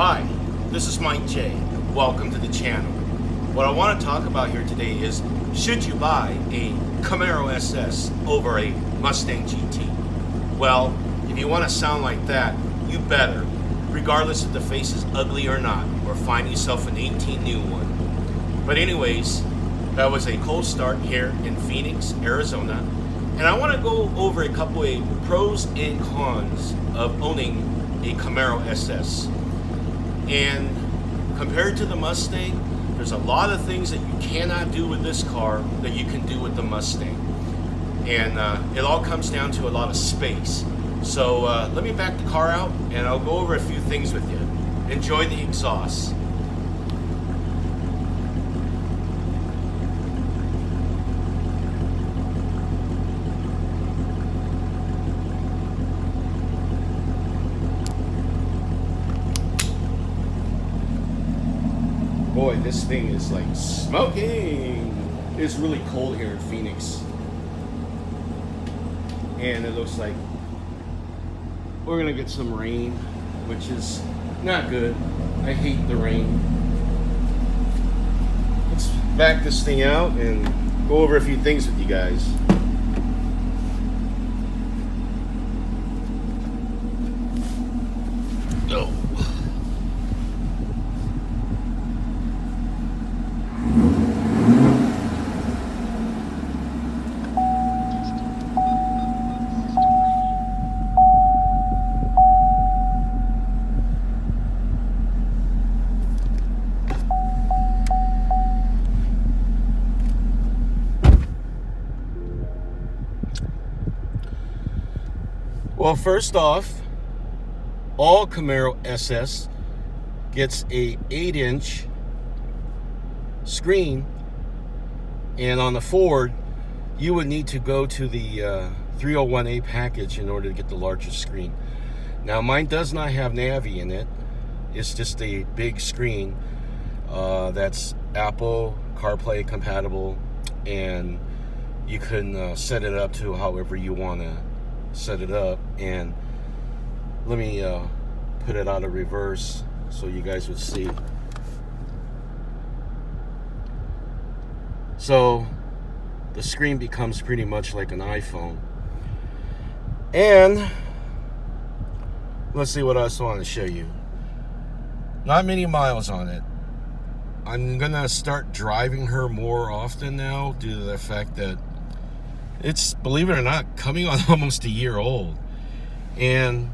Hi, this is Mike J. Welcome to the channel. What I want to talk about here today is, should you buy a Camaro SS over a Mustang GT? Well, if you want to sound like that, you better, regardless if the face is ugly or not, or find yourself an 18 new one. But anyways, that was a cold start here in Phoenix, Arizona. And I want to go over a couple of pros and cons of owning a Camaro SS. And compared to the Mustang, there's a lot of things that you cannot do with this car that you can do with the Mustang. And it all comes down to a lot of space. So let me back the car out and I'll go over a few things with you. Enjoy the exhaust. Boy, this thing is like smoking. It's really cold here in Phoenix. And it looks like we're gonna get some rain, which is not good. I hate the rain. Let's back this thing out and go over a few things with you guys. Oh. Well, first off, all Camaro SS gets a 8-inch screen, and on the Ford, you would need to go to the 301A package in order to get the larger screen. Now, mine does not have Navi in it. It's just a big screen that's Apple CarPlay compatible, and you can set it up to however you want to set it up. And let me put it out of reverse so you guys would see. So the screen becomes pretty much like an iPhone. And let's see what else I want to show you. Not many miles on it. I'm gonna start driving her more often now due to the fact that it's, believe it or not, coming on almost a year old. And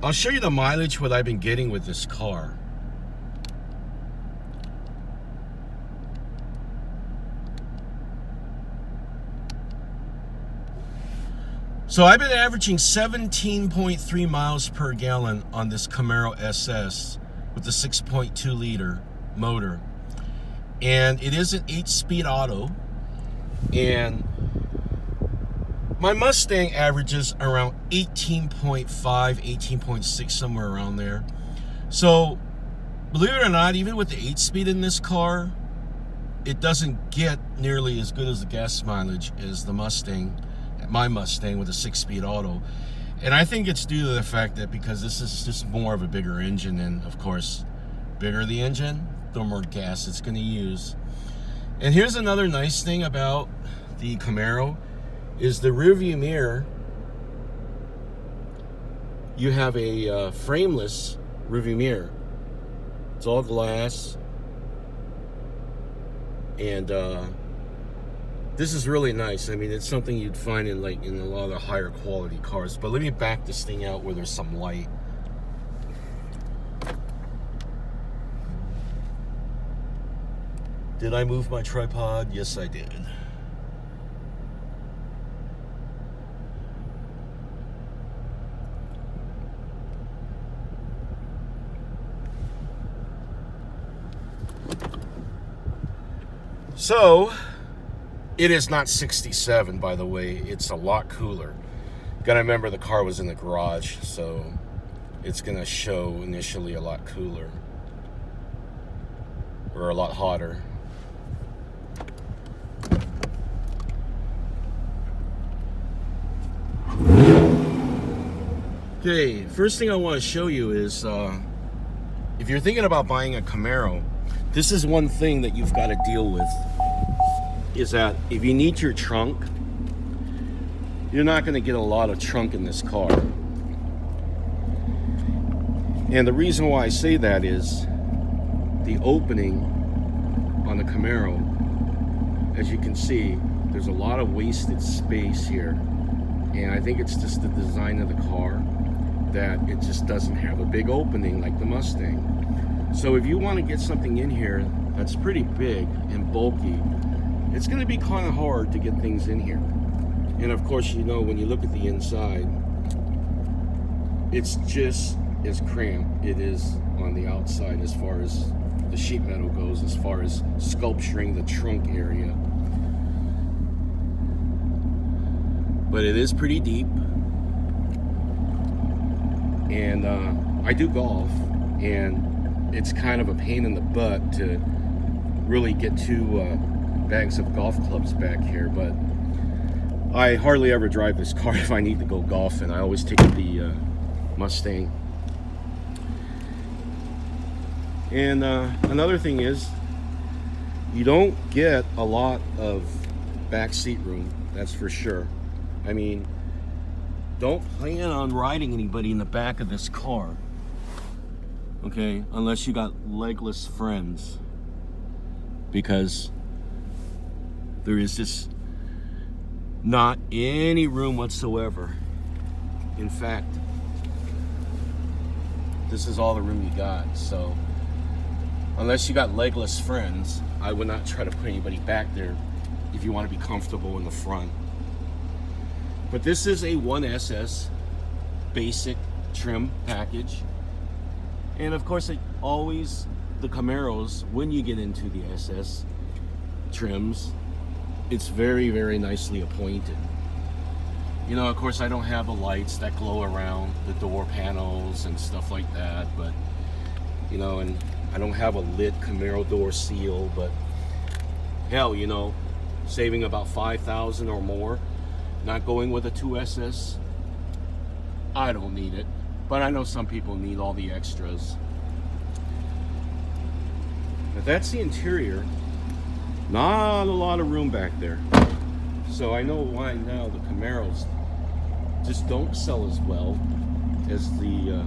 I'll show you the mileage what I've been getting with this car. So I've been averaging 17.3 miles per gallon on this Camaro SS with the 6.2 liter motor. And it is an 8-speed auto. And my Mustang averages around 18.5, 18.6, somewhere around there. So, believe it or not, even with the 8-speed in this car, it doesn't get nearly as good as the gas mileage as the Mustang, my Mustang with a 6-speed auto. And I think it's due to the fact that because this is just more of a bigger engine, and of course, bigger the engine, the more gas it's going to use. And here's another nice thing about the Camaro is the rear view mirror. You have a frameless rear view mirror. It's all glass, and this is really nice. I mean, it's something you'd find in a lot of the higher quality cars. But let me back this thing out where there's some light. Did I move my tripod? Yes, I did. So, it is not 67, by the way. It's a lot cooler. Gotta remember the car was in the garage, so it's gonna show initially a lot cooler. Or a lot hotter. Okay, first thing I want to show you is if you're thinking about buying a Camaro, this is one thing that you've got to deal with, is that if you need your trunk, you're not going to get a lot of trunk in this car. And the reason why I say that is the opening on the Camaro, as you can see, there's a lot of wasted space here. And I think it's just the design of the car that it just doesn't have a big opening like the Mustang. So if you want to get something in here that's pretty big and bulky, it's going to be kind of hard to get things in here. And of course, you know, when you look at the inside, it's just as cramped it is on the outside as far as the sheet metal goes, as far as sculpturing the trunk area. But it is pretty deep. And I do golf, and it's kind of a pain in the butt to really get two bags of golf clubs back here, but I hardly ever drive this car if I need to go golfing. I always take the Mustang. And another thing is, you don't get a lot of back seat room, that's for sure. I mean, don't plan on riding anybody in the back of this car, okay, unless you got legless friends, because there is just not any room whatsoever. In fact, this is all the room you got. So unless you got legless friends, I would not try to put anybody back there if you want to be comfortable in the front. But this is a 1SS basic trim package. And of course, it always, the Camaros, when you get into the SS trims, it's very, very nicely appointed. You know, of course, I don't have the lights that glow around the door panels and stuff like that, but, you know, and I don't have a lit Camaro door seal, but hell, you know, saving about $5,000 or more, not going with a 2SS, I don't need it. But I know some people need all the extras. But that's the interior. Not a lot of room back there. So I know why now the Camaros just don't sell as well as the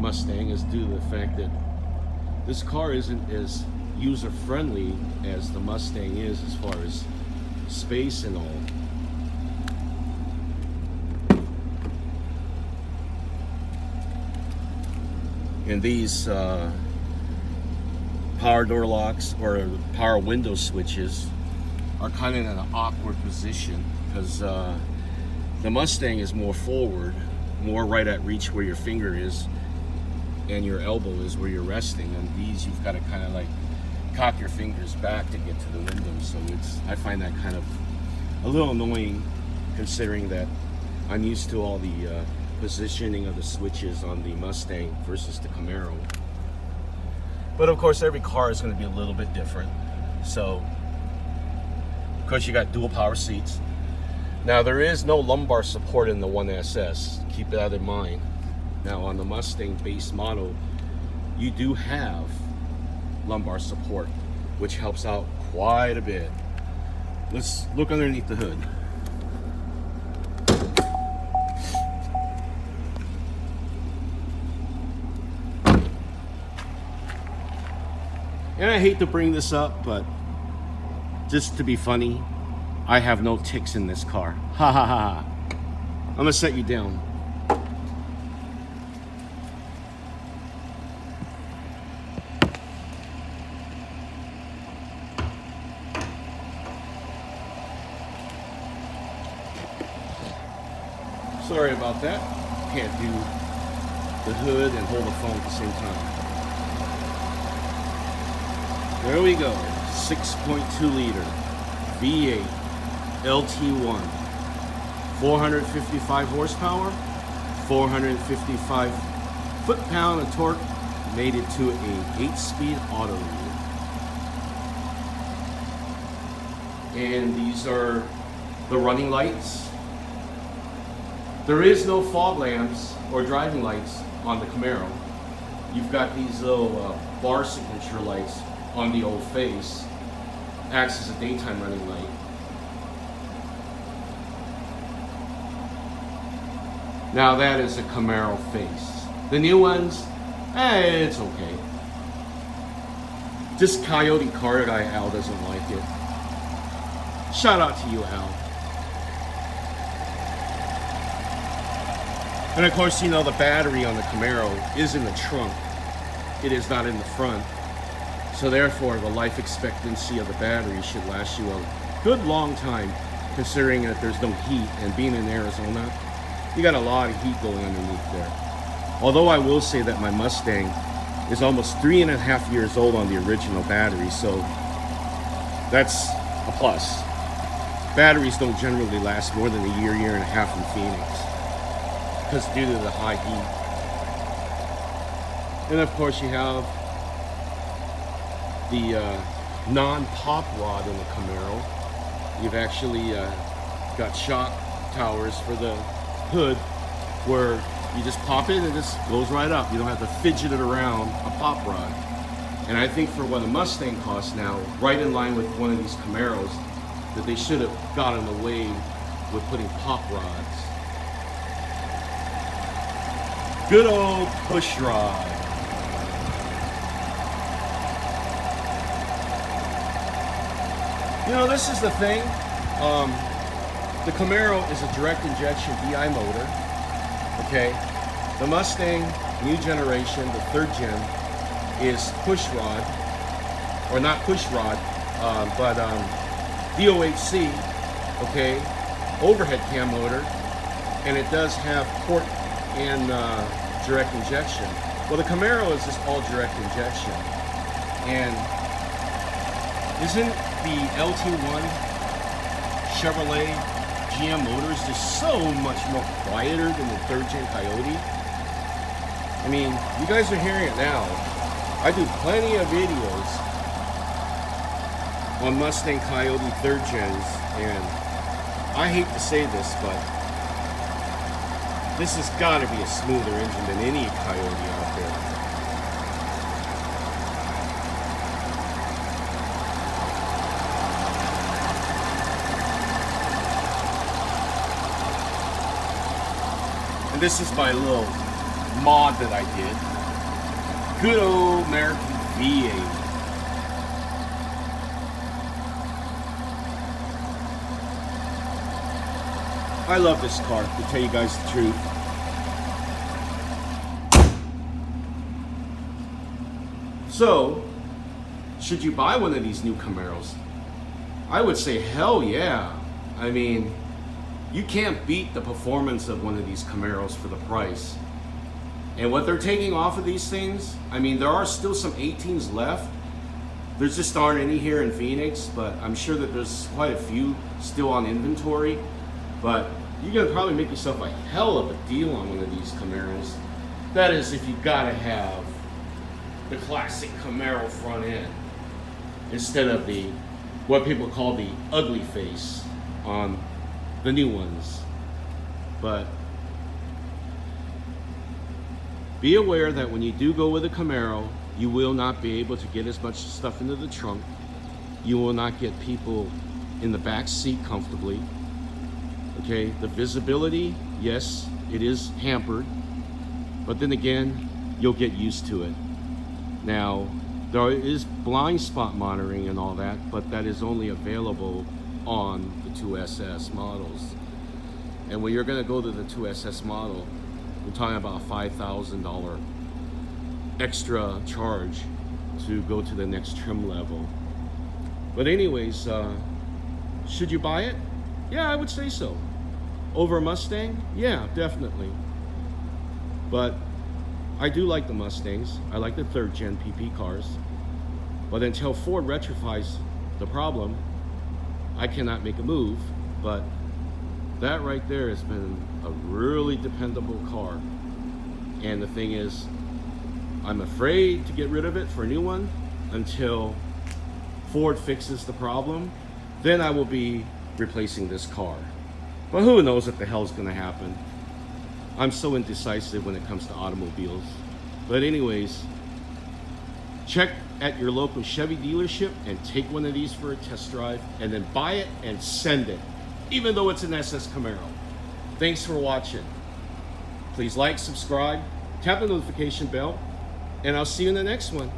Mustang, is due to the fact that this car isn't as user-friendly as the Mustang is as far as space and all. And these power door locks or power window switches are kind of in an awkward position, because the Mustang is more forward, more right at reach where your finger is and your elbow is where you're resting. And these, you've got to kind of like cock your fingers back to get to the window. So I find that kind of a little annoying, considering that I'm used to all the positioning of the switches on the Mustang versus the Camaro. But of course, every car is going to be a little bit different. So, of course, you got dual power seats. Now, there is no lumbar support in the 1SS. Keep that in mind. Now, on the Mustang base model, you do have lumbar support, which helps out quite a bit. Let's look underneath the hood. And I hate to bring this up, but just to be funny, I have no ticks in this car. Ha ha ha. I'm gonna set you down. Sorry about that. Can't do the hood and hold the phone at the same time. There we go, 6.2 liter V8 LT1, 455 horsepower, 455 foot-pound of torque, made it to a 8-speed auto. And these are the running lights. There is no fog lamps or driving lights on the Camaro. You've got these little bar signature lights on the old face. Acts as a daytime running light. Now that is a Camaro face. The new ones, it's okay. This Coyote car guy, Al, doesn't like it. Shout out to you, Al. And of course, you know, the battery on the Camaro is in the trunk. It is not in the front. So therefore, the life expectancy of the battery should last you a good long time, considering that there's no heat, and being in Arizona, you got a lot of heat going underneath there. Although I will say that my Mustang is almost 3.5 years old on the original battery, so that's a plus. Batteries don't generally last more than a year, year and a half in Phoenix, because due to the high heat. And of course you have the non-pop rod in the Camaro. You've actually got shock towers for the hood where you just pop it and it just goes right up. You don't have to fidget it around a pop rod. And I think for what a Mustang costs now, right in line with one of these Camaros, that they should have gotten away with putting pop rods. Good old push rod. You know, this is the thing. The Camaro is a direct injection VI motor. Okay. The Mustang, new generation, the 3rd gen, is push rod, or not push rod, but DOHC. Okay, overhead cam motor, and it does have port and direct injection. Well, the Camaro is just all direct injection, and isn't the LT1 Chevrolet GM motors just so much more quieter than the 3rd gen Coyote? I mean, you guys are hearing it now. I do plenty of videos on Mustang Coyote 3rd gens, and I hate to say this, but this has got to be a smoother engine than any Coyote out there. And this is my little mod that I did. Good old American V8. I love this car, to tell you guys the truth. So, should you buy one of these new Camaros? I would say hell yeah. I mean, you can't beat the performance of one of these Camaros for the price. And what they're taking off of these things, I mean, there are still some 18s left. There just aren't any here in Phoenix, but I'm sure that there's quite a few still on inventory. But you're gonna probably make yourself a hell of a deal on one of these Camaros. That is, if you gotta have the classic Camaro front end instead of the, what people call the ugly face on the new ones. But be aware that when you do go with a Camaro, you will not be able to get as much stuff into the trunk. You will not get people in the back seat comfortably. Okay, the visibility, yes, it is hampered, but then again, you'll get used to it. Now, there is blind spot monitoring and all that, but that is only available on the 2SS models. And when you're going to go to the 2SS model, we're talking about a $5,000 extra charge to go to the next trim level. But anyways, should you buy it? Yeah, I would say so. Over a Mustang? Yeah, definitely. But I do like the Mustangs. I like the 3rd gen PP cars. But until Ford rectifies the problem, I cannot make a move. But that right there has been a really dependable car. And the thing is, I'm afraid to get rid of it for a new one until Ford fixes the problem. Then I will be replacing this car. But who knows what the hell's gonna happen. I'm so indecisive when it comes to automobiles. But anyways, check at your local Chevy dealership and take one of these for a test drive, and then buy it and send it, even though it's an SS Camaro. Thanks for watching. Please like, subscribe, tap the notification bell, and I'll see you in the next one.